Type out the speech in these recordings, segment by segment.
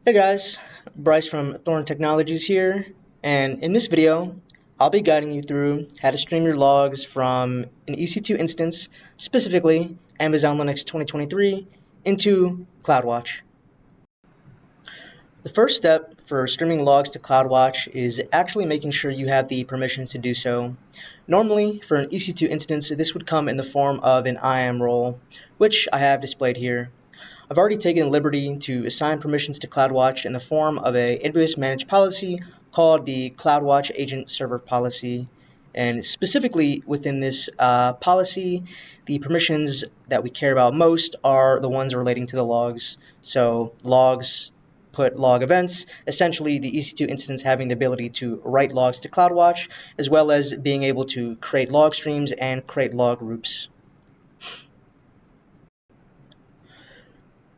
Hey guys, Bryce from Thorn Technologies here, and in this video, I'll be guiding you through how to stream your logs from an EC2 instance, specifically Amazon Linux 2023, into CloudWatch. The first step for streaming logs to CloudWatch is actually making sure you have the permissions to do so. Normally, for an EC2 instance, this would come in the form of an IAM role, which I have displayed here. I've already taken the liberty to assign permissions to CloudWatch in the form of a AWS managed policy called the CloudWatchAgentServerPolicy. And specifically within this policy, the permissions that we care about most are the ones relating to the logs. So logs put log events, essentially the EC2 instance having the ability to write logs to CloudWatch, as well as being able to create log streams and create log groups.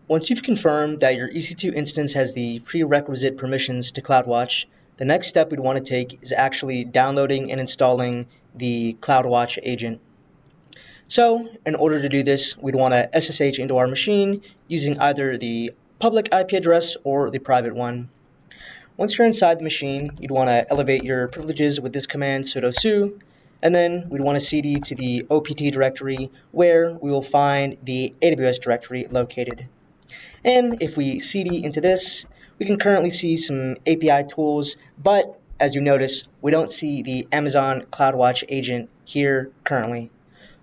Once you've confirmed that your EC2 instance has the prerequisite permissions to CloudWatch, the next step we'd want to take is actually downloading and installing the CloudWatch agent. So, in order to do this, we'd want to SSH into our machine using either the public IP address or the private one. Once you're inside the machine, you'd want to elevate your privileges with this command sudo su, and then we'd want to cd to the OPT directory where we will find the AWS directory located. And if we cd into this, we can currently see some API tools, but as you notice, we don't see the Amazon CloudWatch agent here currently.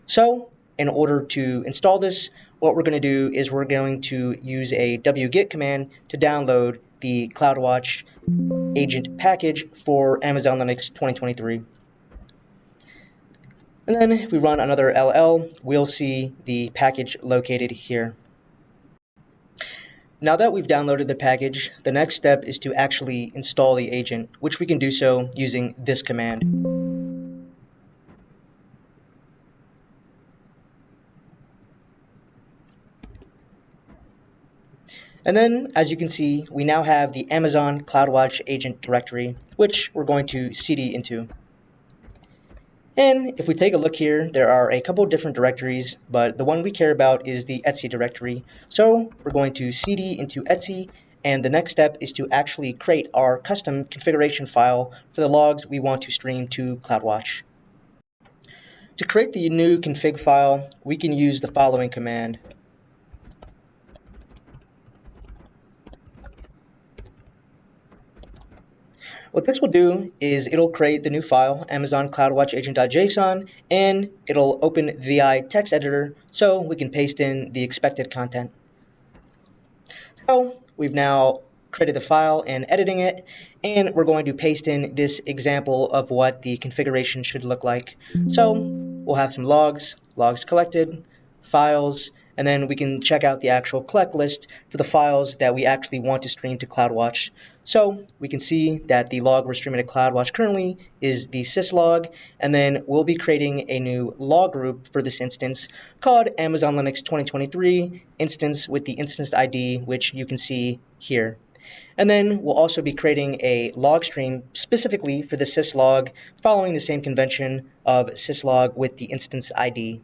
So in order to install this, what we're going to do is we're going to use a wget command to download the CloudWatch agent package for Amazon Linux 2023. And then if we run another ll, we'll see the package located here. Now that we've downloaded the package, the next step is to actually install the agent, which we can do so using this command. And then, as you can see, we now have the Amazon CloudWatch agent directory, which we're going to cd into. And if we take a look here, there are a couple different directories, but the one we care about is the etc directory. So we're going to cd into etc, and the next step is to actually create our custom configuration file for the logs we want to stream to CloudWatch. To create the new config file, we can use the following command. What this will do is it'll create the new file, Amazon CloudWatch agent.json, and it'll open VI text editor so we can paste in the expected content. So we've now created the file and editing it, and we're going to paste in this example of what the configuration should look like. So we'll have some logs collected, files, and then we can check out the actual collect list for the files that we actually want to stream to CloudWatch. So we can see that the log we're streaming to CloudWatch currently is the syslog, and then we'll be creating a new log group for this instance called Amazon Linux 2023 instance with the instance ID, which you can see here. And then we'll also be creating a log stream specifically for the syslog, following the same convention of syslog with the instance ID.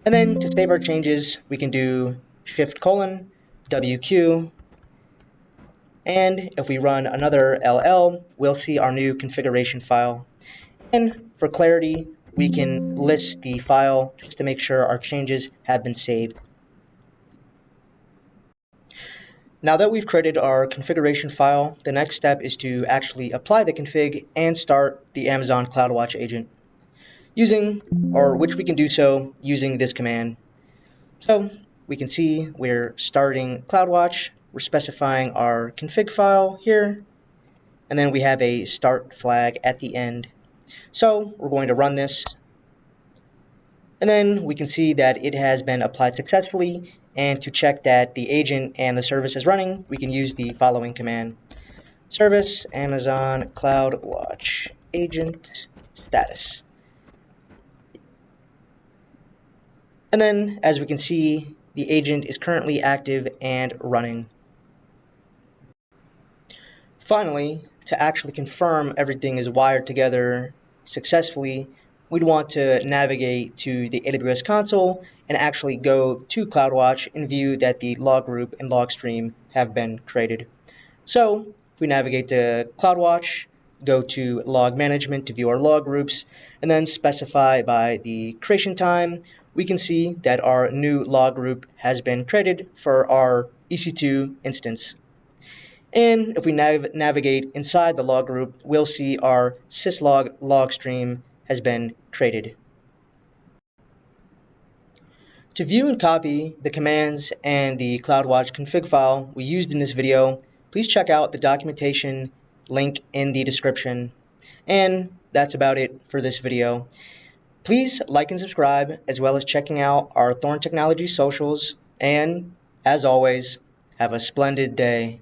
And then to save our changes, we can do shift:/WQ, and if we run another ll, we'll see our new configuration file. And for clarity, we can list the file just to make sure our changes have been saved. Now that we've created our configuration file, the next step is to actually apply the config and start the Amazon CloudWatch agent, which we can do so using this command. So we can see we're starting CloudWatch, we're specifying our config file here, and then we have a start flag at the end. So we're going to run this, and then we can see that it has been applied successfully, and to check that the agent and the service is running, we can use the following command: service Amazon CloudWatch agent status. And then, as we can see, the agent is currently active and running. Finally, to actually confirm everything is wired together successfully, we'd want to navigate to the AWS console and actually go to CloudWatch and view that the log group and log stream have been created. So if we navigate to CloudWatch, go to log management to view our log groups, and then specify by the creation time, we can see that our new log group has been created for our EC2 instance. And if we navigate inside the log group, we'll see our syslog log stream has been created. To view and copy the commands and the CloudWatch config file we used in this video, please check out the documentation link in the description. And that's about it for this video. Please like and subscribe, as well as checking out our Thorn Technologies socials. And as always, have a splendid day.